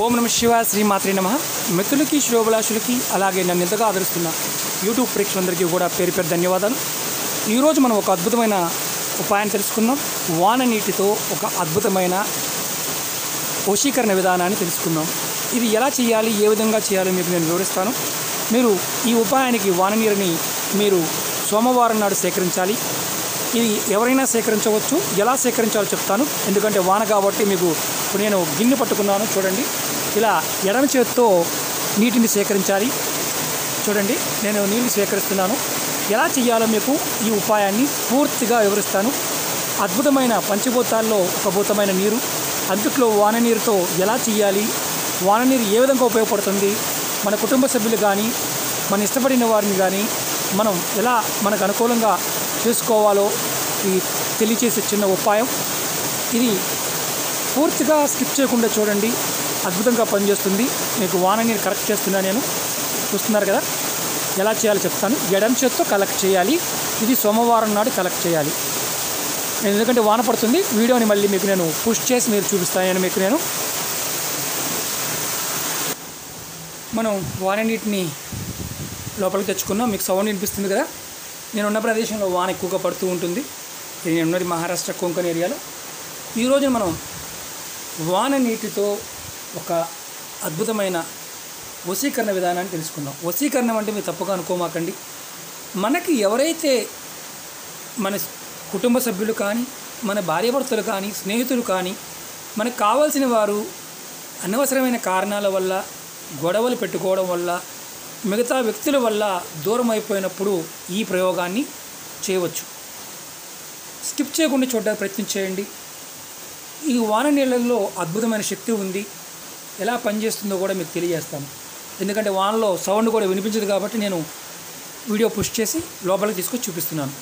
ఓం నమ శివాయ శ్రీమాత్రే నమః. మిత్రులకి శ్రోభిలాషులకి అలాగే నన్ను ఎంతగా ఆదరిస్తున్న యూట్యూబ్ ప్రేక్షకులందరికీ కూడా పేరు పేరు ధన్యవాదాలు. ఈరోజు మనం ఒక అద్భుతమైన ఉపాయాన్ని తెలుసుకుందాం. వాన నీటితో ఒక అద్భుతమైన వశీకరణ విధానాన్ని తెలుసుకుందాం. ఇది ఎలా చేయాలి, ఏ విధంగా చేయాలో మీకు నేను వివరిస్తాను. మీరు ఈ ఉపాయానికి వాన నీరుని మీరు సోమవారం నాడు సేకరించాలి. ఇది ఎవరైనా సేకరించవచ్చు. ఎలా సేకరించాలో చెప్తాను. ఎందుకంటే వాన కాబట్టి మీకు నేను గిన్నె పట్టుకున్నాను. చూడండి, ఇలా ఎడమ చేతితో నీటిని సేకరించాలి. చూడండి, నేను నీళ్ళు సేకరిస్తున్నాను. ఎలా చేయాలో మీకు ఈ ఉపాయాన్ని పూర్తిగా వివరిస్తాను. అద్భుతమైన పంచభూతాల్లో ఒక భూతమైన నీరు, అందుట్లో వాన నీరుతో ఎలా చేయాలి, వాన నీరు ఏ విధంగా ఉపయోగపడుతుంది, మన కుటుంబ సభ్యులు కానీ మన ఇష్టపడిన వారిని కానీ మనం ఎలా మనకు అనుకూలంగా చేసుకోవాలో ఈ తెలియచేసే చిన్న ఉపాయం. ఇది పూర్తిగా స్కిప్ చేయకుండా చూడండి, అద్భుతంగా పనిచేస్తుంది. మీకు వాన నీరు కలెక్ట్ చేస్తున్నా నేను, చూస్తున్నారు కదా. ఎలా చేయాలో చెప్తాను. ఎడమ చేత్తో కలెక్ట్ చేయాలి. ఇది సోమవారం నాడు కలెక్ట్ చేయాలి. ఎందుకంటే వాన పడుతుంది. వీడియోని మళ్ళీ మీకు నేను పుష్ చేసి మీరు చూపిస్తాను. మీకు నేను మనం వాన నీటిని లోపలికి తెచ్చుకున్నాం. మీకు సౌండ్ వినిపిస్తుంది కదా. నేను ఉన్న ప్రదేశంలో వాన ఎక్కువగా పడుతూ ఉంటుంది. నేను ఉన్నది మహారాష్ట్ర కొంకణ్ ఏరియాలో. ఈరోజు మనం వాన నీటితో ఒక అద్భుతమైన వశీకరణ విధానాన్ని తెలుసుకుందాం. వశీకరణం అంటే మీరు తప్పుగా అనుకోమాకండి. మనకి ఎవరైతే మన కుటుంబ సభ్యులు కానీ, మన భార్యాభర్తలు కానీ, స్నేహితులు కానీ, మనకు కావాల్సిన వారు అనవసరమైన కారణాల వల్ల, గొడవలు పెట్టుకోవడం వల్ల, మిగతా వ్యక్తుల వల్ల దూరం అయిపోయినప్పుడు ఈ ప్రయోగాన్ని చేయవచ్చు. స్కిప్ చేయకుండా చూడడానికి ప్రయత్నం చేయండి. ఈ వాన నీళ్ళల్లో అద్భుతమైన శక్తి ఉంది. ఎలా పనిచేస్తుందో కూడా మీకు తెలియజేస్తాను. ఎందుకంటే వానలో సౌండ్ కూడా వినిపించదు కాబట్టి నేను వీడియో పుష్ చేసి లోపలికి తీసుకొచ్చి చూపిస్తున్నాను.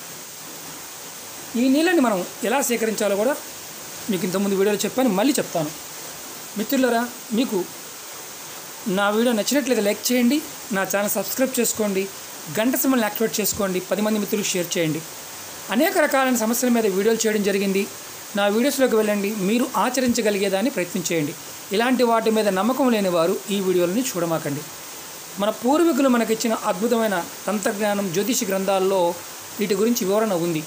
ఈ నీళ్ళని మనం ఎలా సేకరించాలో కూడా మీకు ఇంతకుముందు వీడియోలో చెప్పాను, మళ్ళీ చెప్తాను. మిత్రులారా, మీకు నా వీడియో నచ్చినట్లయితే లైక్ చేయండి, నా ఛానల్ సబ్స్క్రైబ్ చేసుకోండి, గంట సింబల్ని యాక్టివేట్ చేసుకోండి, 10 మంది మిత్రులకు షేర్ చేయండి. అనేక రకాలైన సమస్యల మీద వీడియోలు చేయడం జరిగింది. నా వీడియోస్లోకి వెళ్ళండి, మీరు ఆచరించగలిగేదాన్ని ప్రయత్నం చేయండి. ఇలాంటి వాటి మీద నమ్మకం లేని వారు ఈ వీడియోలని చూడమాకండి. మన పూర్వీకులు మనకిచ్చిన అద్భుతమైన తంత్రజ్ఞానం, జ్యోతిష గ్రంథాల్లో వీటి గురించి వివరణ ఉంది.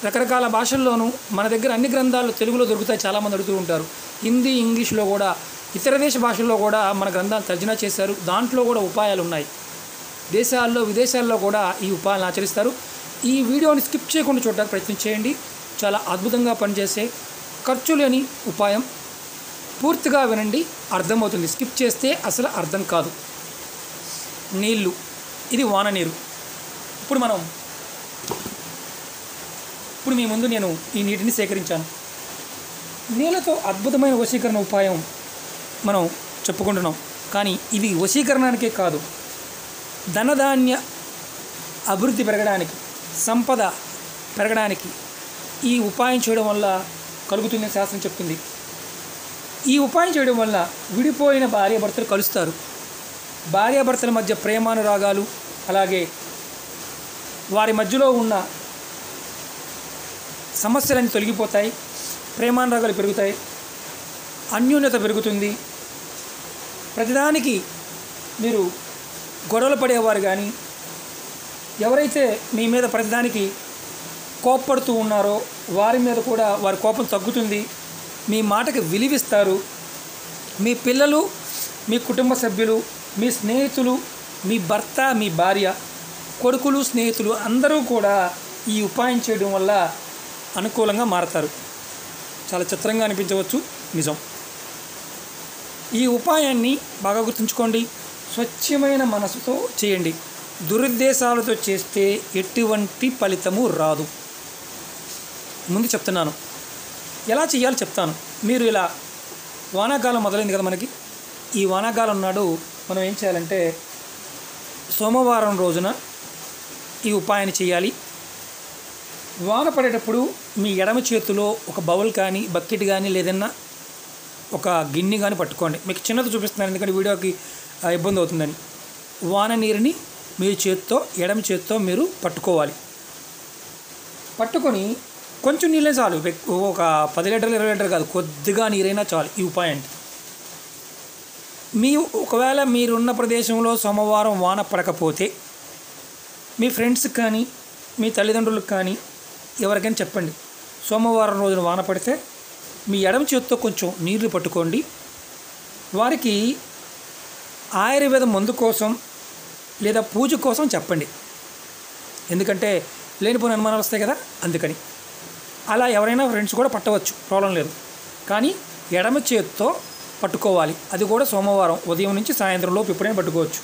రకరకాల భాషల్లోనూ మన దగ్గర అన్ని గ్రంథాలు తెలుగులో దొరుకుతాయి. చాలామంది అడుగుతూ ఉంటారు. హిందీ, ఇంగ్లీష్లో కూడా, ఇతర దేశ భాషల్లో కూడా మన గ్రంథాలు తర్జుమా చేశారు. దాంట్లో కూడా ఉపాయాలు ఉన్నాయి. దేశాల్లో, విదేశాల్లో కూడా ఈ ఉపాయాలను ఆచరిస్తారు. ఈ వీడియోని స్కిప్ చేయకుండా చూడడానికి ప్రయత్నం చేయండి. చాలా అద్భుతంగా పనిచేసే ఖర్చు లేని ఉపాయం. పూర్తిగా వినండి, అర్థమవుతుంది. స్కిప్ చేస్తే అసలు అర్థం కాదు. నీళ్ళు, ఇది వాన నీరు. ఇప్పుడు మీ ముందు నేను ఈ నీటిని సేకరించాను. నీళ్ళతో అద్భుతమైన వశీకరణ ఉపాయం మనం చెప్పుకుంటున్నాం. కానీ ఇది వశీకరణానికే కాదు, ధనధాన్య అభివృద్ధి పెరగడానికి, సంపద పెరగడానికి ఈ ఉపాయం చేయడం వల్ల కలుగుతుందని శాస్త్రం చెప్తుంది. ఈ ఉపాయం చేయడం వల్ల విడిపోయిన భార్యాభర్తలు కలుస్తారు. భార్యాభర్తల మధ్య ప్రేమానురాగాలు, అలాగే వారి మధ్యలో ఉన్న సమస్యలన్నీ తొలగిపోతాయి. ప్రేమానురాగాలు పెరుగుతాయి, అన్యోన్యత పెరుగుతుంది. ప్రతిదానికి మీరు గొడవలు పడేవారు కానీ, ఎవరైతే మీ మీద ప్రతిదానికి కోప్పడుతూ ఉన్నారో వారి మీద కూడా వారి కోపం తగ్గుతుంది. మీ మాటకి విలువిస్తారు. మీ పిల్లలు, మీ కుటుంబ సభ్యులు, మీ స్నేహితులు, మీ భర్త, మీ భార్య, కొడుకులు, స్నేహితులు అందరూ కూడా ఈ ఉపాయం చేయడం వల్ల అనుకూలంగా మారతారు. చాలా చిత్రంగా అనిపించవచ్చు, నిజం. ఈ ఉపాయాన్ని బాగా గుర్తుంచుకోండి. స్వచ్ఛమైన మనసుతో చేయండి. దురుద్దేశాలతో చేస్తే ఎటువంటి ఫలితము రాదు. ముందు చెప్తున్నాను, ఎలా చేయాలో చెప్తాను. మీరు ఇలా వానాకాలం మొదలైంది కదా మనకి. ఈ వానాకాలం నాడు మనం ఏం చేయాలంటే సోమవారం రోజున ఈ ఉపాయాన్ని చేయాలి. వాన పడేటప్పుడు మీ ఎడమ చేతిలో ఒక బౌల్ కానీ, బకెట్ కానీ, లేదన్నా ఒక గిన్నె కానీ పట్టుకోండి. మీకు చిన్నది చూపిస్తున్నాను ఎందుకంటే వీడియోకి ఇబ్బంది అవుతుందని. వాన నీరుని మీ చేత్తో, ఎడమ చేత్తో మీరు పట్టుకోవాలి. పట్టుకొని కొంచెం నీళ్ళే చాలు, ఒక 10 లీటర్లు 20 లీటర్లు కాదు, కొద్దిగా నీరైనా చాలు ఈ ఉపాయానికి. ఒకవేళ మీరున్న ప్రదేశంలో సోమవారం వాన పడకపోతే మీ ఫ్రెండ్స్కి కానీ మీ తల్లిదండ్రులకు కానీ ఎవరికైనా చెప్పండి, సోమవారం రోజున వాన పడితే మీ ఎడమ చేతితో కొంచెం నీళ్లు పట్టుకోండి, వారికి ఆయుర్వేద మందు కోసం లేదా పూజ కోసం చెప్పండి. ఎందుకంటే లేనిపోయిన అనుమానాలు వస్తాయి కదా, అందుకని. అలా ఎవరైనా ఫ్రెండ్స్ కూడా పట్టవచ్చు, ప్రాబ్లం లేదు. కానీ ఎడమ చేతితో పట్టుకోవాలి, అది కూడా సోమవారం ఉదయం నుంచి సాయంత్రం లోపు ఎప్పుడైనా పట్టుకోవచ్చు.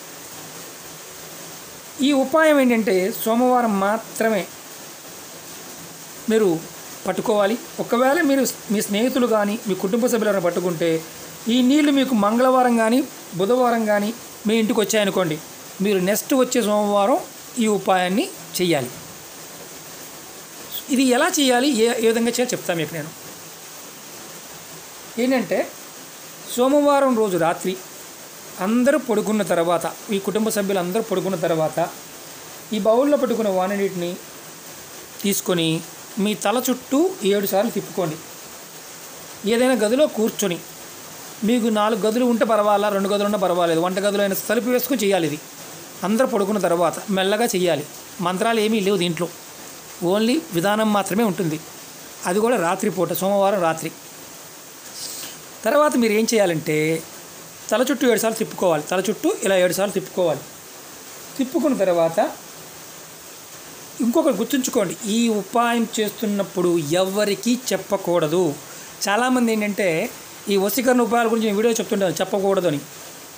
ఈ ఉపాయం ఏంటంటే సోమవారం మాత్రమే మీరు పట్టుకోవాలి. ఒకవేళ మీరు మీ స్నేహితులు కానీ మీ కుటుంబ సభ్యులను పట్టుకుంటే ఈ నీళ్లు మీకు మంగళవారం కానీ బుధవారం కానీ మీ ఇంటికి వచ్చాయనుకోండి, మీరు నెక్స్ట్ వచ్చే సోమవారం ఈ ఉపాయాన్ని చేయాలి. ఇది ఎలా చేయాలి, ఏ విధంగా చేయాలి చెప్తాను మీకు నేను. ఏంటంటే సోమవారం రోజు రాత్రి అందరూ పడుకున్న తర్వాత, ఈ కుటుంబ సభ్యులు అందరూ పడుకున్న తర్వాత ఈ బౌల్లో పెట్టుకున్న వాననీటిని తీసుకొని మీ తల చుట్టూ 7 సార్లు తిప్పుకోండి. ఏదైనా గదిలో కూర్చొని, మీకు 4 గదులు ఉంటే పర్వాలా, 2 గదులు ఉన్నా పర్వాలేదు, వంట గదిలో అయినా తలుపు వేసుకొని చేయాలి. ఇది అందరూ పడుకున్న తర్వాత మెల్లగా చేయాలి. మంత్రాలు ఏమీ లేవు దీంట్లో, ఓన్లీ విధానం మాత్రమే ఉంటుంది. అది కూడా రాత్రిపూట, సోమవారం రాత్రి. తర్వాత మీరు ఏం చేయాలంటే తల చుట్టూ 7 సార్లు తిప్పుకోవాలి. తల చుట్టూ ఇలా 7 సార్లు తిప్పుకోవాలి. తిప్పుకున్న తర్వాత ఇంకొకటి గుర్తుంచుకోండి, ఈ ఉపాయం చేస్తున్నప్పుడు ఎవరికీ చెప్పకూడదు. చాలామంది ఏంటంటే ఈ వశీకరణ ఉపాయాల గురించి నేను వీడియో చెప్తుంటాను, చెప్పకూడదు అని.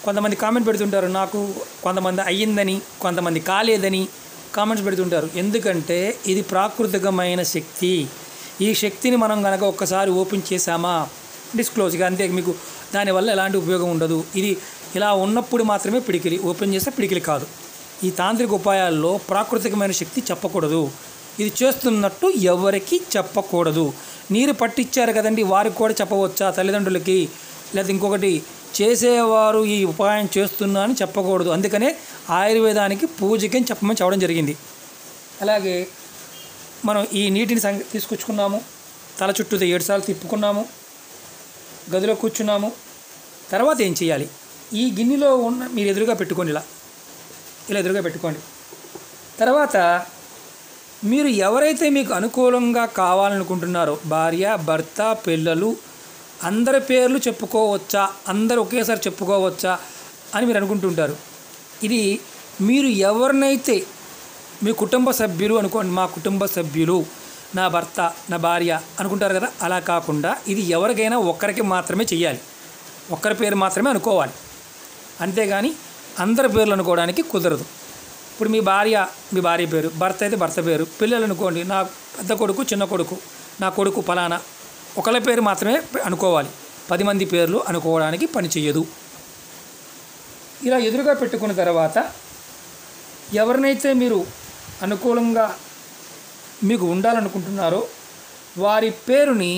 కొంతమంది కామెంట్ పెడుతుంటారు, నాకు కొంతమంది అయ్యిందని కొంతమంది కాలేదని కామెంట్స్ పెడుతుంటారు. ఎందుకంటే ఇది ప్రాకృతికమైన శక్తి. ఈ శక్తిని మనం కనుక ఒక్కసారి ఓపెన్ చేసామా డిస్క్లోజ్గా, అంతే, మీకు దానివల్ల ఎలాంటి ఉపయోగం ఉండదు. ఇది ఇలా ఉన్నప్పుడు మాత్రమే పిడికిలి, ఓపెన్ చేస్తే పిడికిలి కాదు. ఈ తాంత్రిక ఉపాయాల్లో ప్రాకృతికమైన శక్తి చెప్పకూడదు. ఇది చేస్తున్నట్టు ఎవరికి చెప్పకూడదు. నీరు పట్టించారు కదండి, వారికి కూడా చెప్పవచ్చా, తల్లిదండ్రులకి, లేదా ఇంకొకటి చేసేవారు ఈ ఉపాయం చేస్తున్నా అని చెప్పకూడదు. అందుకనే ఆయుర్వేదానికి పూజకి చెప్పమని చెప్పడం జరిగింది. అలాగే మనం ఈ నీటిని తీసుకొచ్చుకున్నాము, తల చుట్టూ 7 సార్లు తిప్పుకున్నాము, గదిలో కూర్చున్నాము. తర్వాత ఏం చేయాలి, ఈ గిన్నెలో ఉన్న మీరు ఎదురుగా పెట్టుకోండి, ఇలా ఎదురుగా పెట్టుకోండి. తర్వాత మీరు ఎవరైతే మీకు అనుకూలంగా కావాలనుకుంటున్నారో, భార్య, భర్త, పిల్లలు, అందరి పేర్లు చెప్పుకోవచ్చా, అందరూ ఒకేసారి చెప్పుకోవచ్చా అని మీరు అనుకుంటుంటారు. ఇది మీరు ఎవరినైతే మీ కుటుంబ సభ్యులు అనుకోండి, మా కుటుంబ సభ్యులు, నా భర్త, నా భార్య అనుకుంటారు కదా, అలా కాకుండా ఇది ఎవరికైనా ఒక్కరికి మాత్రమే చెయ్యాలి, ఒక్కరి పేరు మాత్రమే అనుకోవాలి. అంతేగాని అందరి పేర్లు అనుకోవడానికి కుదరదు. ఇప్పుడు మీ భార్య పేరు, భర్త అయితే భర్త పేరు, పిల్లలు అనుకోండి, నా పెద్ద కొడుకు, చిన్న కొడుకు, నా కొడుకు ఫలానా, ఒకళ్ళ పేరు మాత్రమే అనుకోవాలి. 10 మంది పేర్లు అనుకోవడానికి పని చెయ్యదు. ఇలా ఎదురుగా పెట్టుకున్న తర్వాత ఎవరినైతే మీరు అనుకూలంగా మీకు ఉండాలనుకుంటున్నారో వారి పేరుని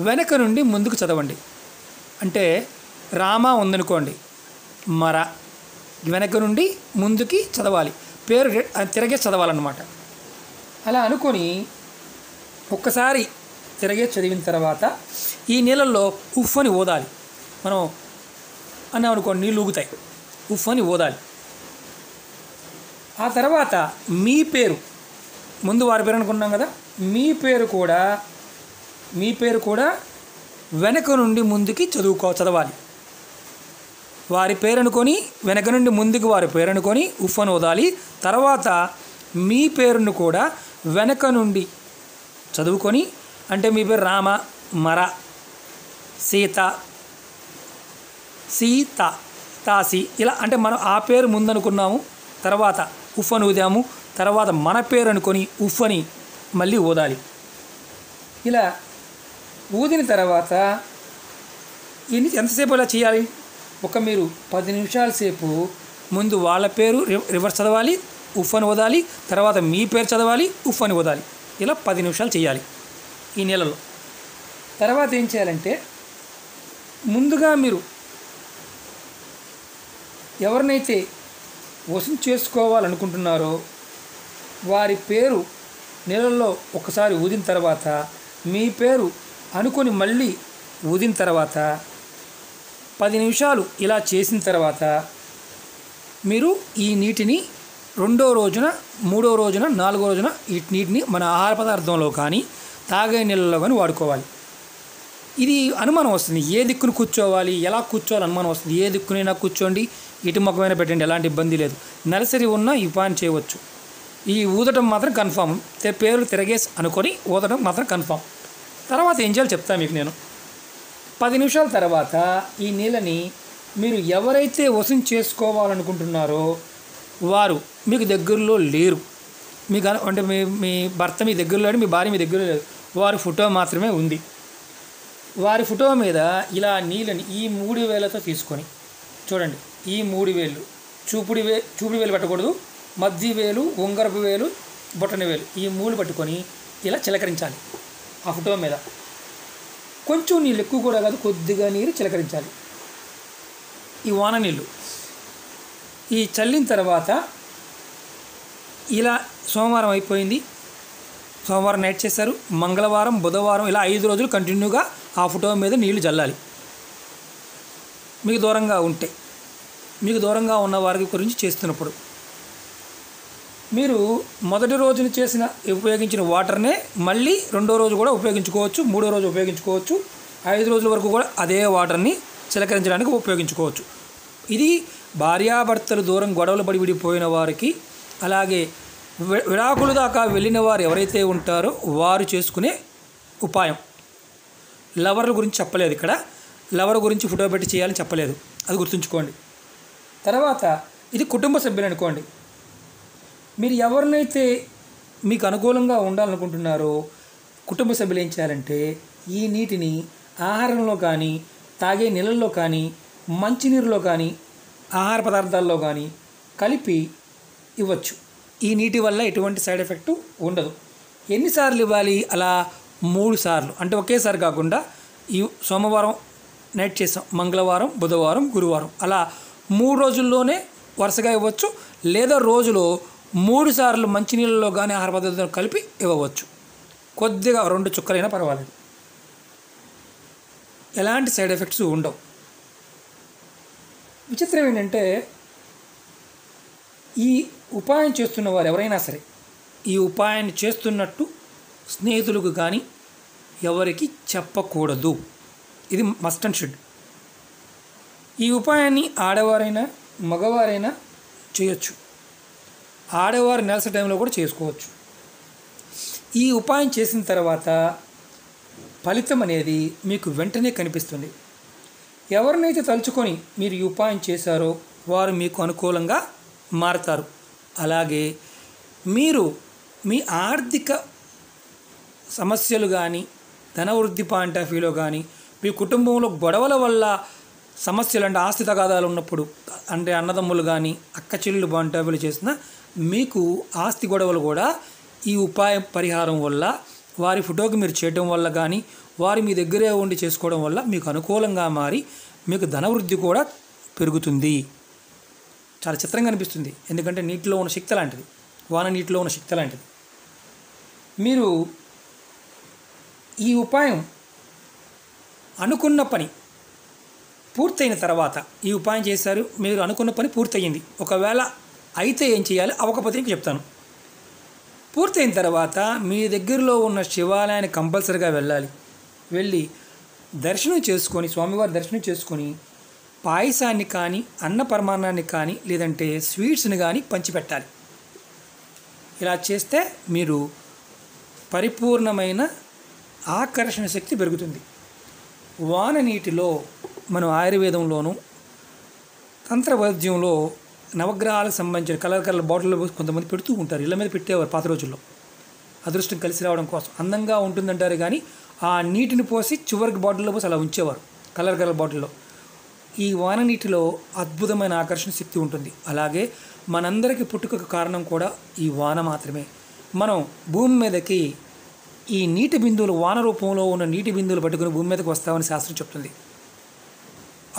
వెనక నుండి ముందుకు చదవండి. అంటే రామ ఉందనుకోండి, మర వెనక నుండి ముందుకి చదవాలి, పేరు తిరగే చదవాలన్నమాట. అలా అనుకొని ఒక్కసారి తిరగే చదివిన తర్వాత ఈ నీళ్ళల్లో ఉఫ్ అని ఊదాలి. మనం అన్నాం అనుకోండి, నీళ్ళు ఊగుతాయి, ఉఫ్ అని ఊదాలి. ఆ తర్వాత మీ పేరు, ముందు వారి పేరు అనుకున్నాం కదా, మీ పేరు కూడా వెనక నుండి ముందుకి చదవాలి. వారి పేరు అనుకొని వెనక నుండి ముందుకు వారి పేరు అనుకొని ఉఫ్ అని వదాలి. తర్వాత మీ పేరును కూడా వెనక నుండి చదువుకొని, అంటే మీ పేరు రామ, మర, సీత, తాసి, ఇలా అంటే మనం ఆ పేరు ముందనుకున్నాము, తర్వాత ఉఫ్ అని ఊదాము, తర్వాత మన పేరు అనుకొని ఉఫ్ అని మళ్ళీ ఊదాలి. ఇలా ఊదిన తర్వాత ఎంతసేపు ఇలా చేయాలి, మీరు 10 నిమిషాల సేపు ముందు వాళ్ళ పేరు రివర్స్ చదవాలి, ఉఫ్ అని ఊదాలి, తర్వాత మీ పేరు చదవాలి, ఉఫ్ అని ఊదాలి. ఇలా 10 నిమిషాలు చేయాలి ఈ నెలలో. తర్వాత ఏం చేయాలంటే, ముందుగా మీరు ఎవరినైతే వశం చేసుకోవాలనుకుంటున్నారో వారి పేరు నీళ్ళల్లో ఒకసారి ఊదిన తర్వాత మీ పేరు అనుకొని మళ్ళీ ఊదిన తర్వాత 10 నిమిషాలు ఇలా చేసిన తర్వాత మీరు ఈ నీటిని రెండో రోజున, మూడో రోజున, నాలుగో రోజున ఈ నీటిని మన ఆహార పదార్థంలో కానీ తాగే నీళ్ళలో కానీ వాడుకోవాలి. ఇది అనుమానం వస్తుంది, ఏ దిక్కును కూర్చోవాలి, ఎలా కూర్చోవాలి అనుమానం వస్తుంది. ఏ దిక్కునైనా కూర్చోండి, ఇటు ముఖమైనా పెట్టండి, ఎలాంటి ఇబ్బంది లేదు. నర్సరీ ఉన్నా ఈ పని చేయవచ్చు. ఈ ఊదటం మాత్రం కన్ఫామ్, పేర్లు తిరగేసి అనుకొని ఊదటం మాత్రం కన్ఫామ్. తర్వాత ఏం చేయాలో చెప్తాను మీకు నేను. 10 నిమిషాల తర్వాత ఈ నీళ్ళని మీరు ఎవరైతే వశం చేసుకోవాలనుకుంటున్నారో వారు మీకు దగ్గరలో లేరు, మీకు అంటే మీ భర్త మీ దగ్గరలో లేడు, మీ భార్య మీ దగ్గరలో లేదు, వారి ఫోటో మాత్రమే ఉంది. వారి ఫోటో మీద ఇలా నీళ్ళని ఈ 3 వేలతో తీసుకొని చూడండి. ఈ 3 వేలు చూపుడు వేలు పెట్టకూడదు, మధ్య వేలు, ఉంగరపు వేలు, బొట్టని వేలు, ఈ 3 పట్టుకొని ఇలా చిలకరించాలి ఆ ఫోటో మీద. కొంచెం నీళ్ళు, ఎక్కువ కూడా కాదు, కొద్దిగా నీరు చిలకరించాలి. ఈ వాన నీళ్ళు ఈ చల్లిన తర్వాత ఇలా సోమవారం అయిపోయింది, సోమవారం నైట్ చేశారు, మంగళవారం, బుధవారం ఇలా 5 రోజులు కంటిన్యూగా ఆ ఫోటో మీద నీళ్లు చల్లాలి. మీకు దూరంగా ఉంటే, మీకు దూరంగా ఉన్న వారి గురించి చేస్తున్నప్పుడు మీరు మొదటి రోజున ఉపయోగించిన వాటర్నే మళ్ళీ రెండో రోజు కూడా ఉపయోగించుకోవచ్చు, మూడో రోజు ఉపయోగించుకోవచ్చు, 5 రోజుల వరకు కూడా అదే వాటర్ని చిలకరించడానికి ఉపయోగించుకోవచ్చు. ఇది భార్యాభర్తలు దూరం గొడవలు పడి విడిపోయిన వారికి, అలాగే విడాకుల దాకా వెళ్ళిన వారు ఎవరైతే ఉంటారో వారు చేసుకునే ఉపాయం. లవర్ల గురించి చెప్పలేదు ఇక్కడ, లవర్ గురించి ఫోటో పెట్టి చేయాలని చెప్పలేదు, అది గుర్తుంచుకోండి. తర్వాత ఇది కుటుంబ సభ్యులు అనుకోండి. మీరు ఎవరినైతే మీకు అనుకూలంగా ఉండాలనుకుంటున్నారో కుటుంబ సభ్యులు ఏం చేయాలంటే ఈ నీటిని ఆహారంలో కానీ, తాగే నీళ్ళల్లో కానీ, మంచినీరులో కానీ, ఆహార పదార్థాల్లో కానీ కలిపి ఇవ్వచ్చు. ఈ నీటి వల్ల ఎటువంటి సైడ్ ఎఫెక్ట్ ఉండదు. ఎన్నిసార్లు ఇవ్వాలి? అలా 3 సార్లు, అంటే ఒకేసారి కాకుండా ఈ సోమవారం నైట్ చేసాం, మంగళవారం, బుధవారం, గురువారం, అలా 3 రోజుల్లోనే వరుసగా ఇవ్వచ్చు. లేదా రోజులో 3 సార్లు మంచినీళ్ళలో కానీ ఆహార పదార్థాలు కలిపి ఇవ్వవచ్చు. కొద్దిగా 2 చుక్కలైనా పర్వాలేదు, ఎలాంటి సైడ్ ఎఫెక్ట్స్ ఉండవు. విచిత్రం ఏంటంటే ఈ ఉపాయం చేస్తున్న వారు ఎవరైనా సరే ఈ ఉపాయాన్ని చేస్తున్నట్టు స్నేహితులకు కానీ ఎవరికి చెప్పకూడదు. ఇది మస్ట్ అండ్ షుడ్. ఈ ఉపాయాన్ని ఆడవారైనా మగవారైనా చేయొచ్చు. ఆడవారు నెలస టైంలో కూడా చేసుకోవచ్చు. ఈ ఉపాయం చేసిన తర్వాత ఫలితం అనేది మీకు వెంటనే కనిపిస్తుంది. ఎవరినైతే తలుచుకొని మీరు ఈ ఉపాయం చేశారో వారు మీకు అనుకూలంగా మారతారు. అలాగే మీరు మీ ఆర్థిక సమస్యలు కానీ, ధనవృద్ధి పాయింట్ ఆఫ్ వ్యూలో కానీ, మీ కుటుంబంలో గొడవల వల్ల సమస్యలు, అంటే ఆస్తి తగాదాలు ఉన్నప్పుడు, అంటే అన్నదమ్ములు కానీ అక్క చెల్లెలు పాయింట్ ఆఫ్ వ్యూలో చేసిన మీకు ఆస్తి గొడవలు కూడా ఈ ఉపాయం పరిహారం వల్ల, వారి ఫోటోకి మీరు చేయడం వల్ల కానీ, వారి మీ దగ్గరే ఉండి చేసుకోవడం వల్ల మీకు అనుకూలంగా మారి మీకు ధనవృద్ధి కూడా పెరుగుతుంది. చాలా చిత్రంగా అనిపిస్తుంది, ఎందుకంటే నీటిలో ఉన్న శక్తి లాంటిది, వాన నీటిలో ఉన్న శక్తి లాంటిది. మీరు ఈ ఉపాయం అనుకున్న పని పూర్తయిన తర్వాత, ఈ ఉపాయం చేశారు, మీరు అనుకున్న పని పూర్తయింది, ఒకవేళ అయితే ఏం చేయాలి, అవ్వకపోతే మీకు చెప్తాను. పూర్తయిన తర్వాత మీ దగ్గరలో ఉన్న శివాలయాన్ని కంపల్సరీగా వెళ్ళాలి. వెళ్ళి దర్శనం చేసుకొని, స్వామివారి దర్శనం చేసుకొని పాయసాన్ని కానీ, అన్న పరమాన్నాన్ని కానీ, లేదంటే స్వీట్స్ని కానీ పంచిపెట్టాలి. ఇలా చేస్తే మీరు పరిపూర్ణమైన ఆకర్షణ శక్తి పెరుగుతుంది. వాన నీటిలో మనం ఆయుర్వేదంలోనూ తంత్ర వైద్యంలో నవగ్రహాలకు సంబంధించిన కలర్ బాటిల్లో కొంతమంది పెడుతూ ఉంటారు, ఇళ్ళ మీద పెట్టేవారు పాత రోజుల్లో, అదృష్టం కలిసి రావడం కోసం. అందంగా ఉంటుందంటారు కానీ ఆ నీటిని పోసి చివరికి బాటిల్లో పోసి అలా ఉంచేవారు, కలర్ బాటిల్లో. ఈ వాన నీటిలో అద్భుతమైన ఆకర్షణ శక్తి ఉంటుంది. అలాగే మనందరికీ పుట్టుకకు కారణం కూడా ఈ వాన మాత్రమే. మనం భూమి మీదకి ఈ నీటి బిందువులు, వాన రూపంలో ఉన్న నీటి బిందువులు పట్టుకుని భూమి మీదకి వస్తామని శాస్త్రం చెప్తుంది.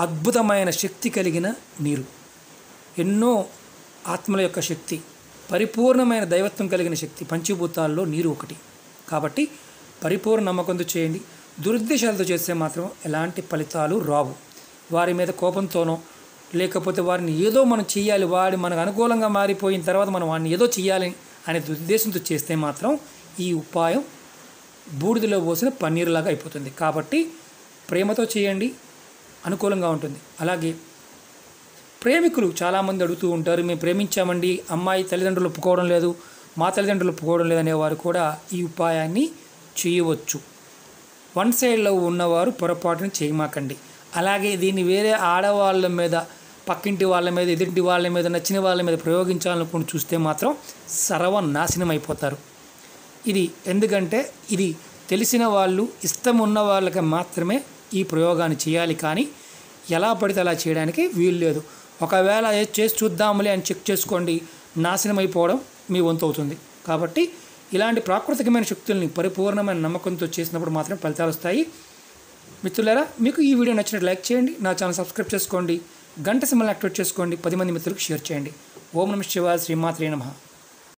అద్భుతమైన శక్తి కలిగిన నీరు, ఎన్నో ఆత్మల యొక్క శక్తి, పరిపూర్ణమైన దైవత్వం కలిగిన శక్తి, పంచభూతాల్లో నీరు ఒకటి. కాబట్టి పరిపూర్ణ నమ్మకంతో చేయండి. దురుద్దేశాలతో చేస్తే మాత్రం ఎలాంటి ఫలితాలు రావు. వారి మీద కోపంతోనో లేకపోతే వారిని ఏదో మనం చేయాలి, వాడి మనకు అనుకూలంగా మారిపోయిన తర్వాత మనం వాడిని ఏదో చేయాలి అనే ఉద్దేశంతో చేస్తే మాత్రం ఈ ఉపాయం బూడిదలో పోసిన పన్నీరులాగా అయిపోతుంది. కాబట్టి ప్రేమతో చేయండి, అనుకూలంగా ఉంటుంది. అలాగే ప్రేమికులు చాలామంది అడుగుతూ ఉంటారు, మేము ప్రేమించామండి, అమ్మాయి తల్లిదండ్రులు ఒప్పుకోవడం లేదు, మా తల్లిదండ్రులు ఒప్పుకోవడం లేదనేవారు కూడా ఈ ఉపాయాన్ని చేయవచ్చు. వన్ సైడ్లో ఉన్నవారు పొరపాటును చేయమాకండి. అలాగే దీన్ని వేరే ఆడవాళ్ళ మీద, పక్కింటి వాళ్ళ మీద, ఎదుటి వాళ్ళ మీద, నచ్చిన వాళ్ళ మీద ప్రయోగించాలనుకుని చూస్తే మాత్రం సర్వనాశనం అయిపోతారు. ఇది ఎందుకంటే ఇది తెలిసిన వాళ్ళు, ఇష్టం ఉన్న వాళ్ళకి మాత్రమే ఈ ప్రయోగాన్ని చేయాలి, కానీ ఎలా పడితే అలా చేయడానికి వీలు లేదు. ఒకవేళ చేసి చూద్దాంలే అని చెక్ చేసుకోండి, నాశనం అయిపోవడం మీ వంతు అవుతుంది. కాబట్టి ఇలాంటి ప్రాకృతికమైన శక్తుల్ని పరిపూర్ణమైన నమ్మకంతో చేసినప్పుడు మాత్రం ఫలితాలు వస్తాయి. మిత్రులారా, మీకు ఈ వీడియో నచ్చినట్టు లైక్ చేయండి, నా ఛానల్ సబ్స్క్రైబ్ చేసుకోండి, గంట సింబల్ని యాక్టివేట్ చేసుకోండి, 10 మంది మిత్రులకు షేర్ చేయండి. ఓం నమః శివాయ, శ్రీమాత్రే నమః.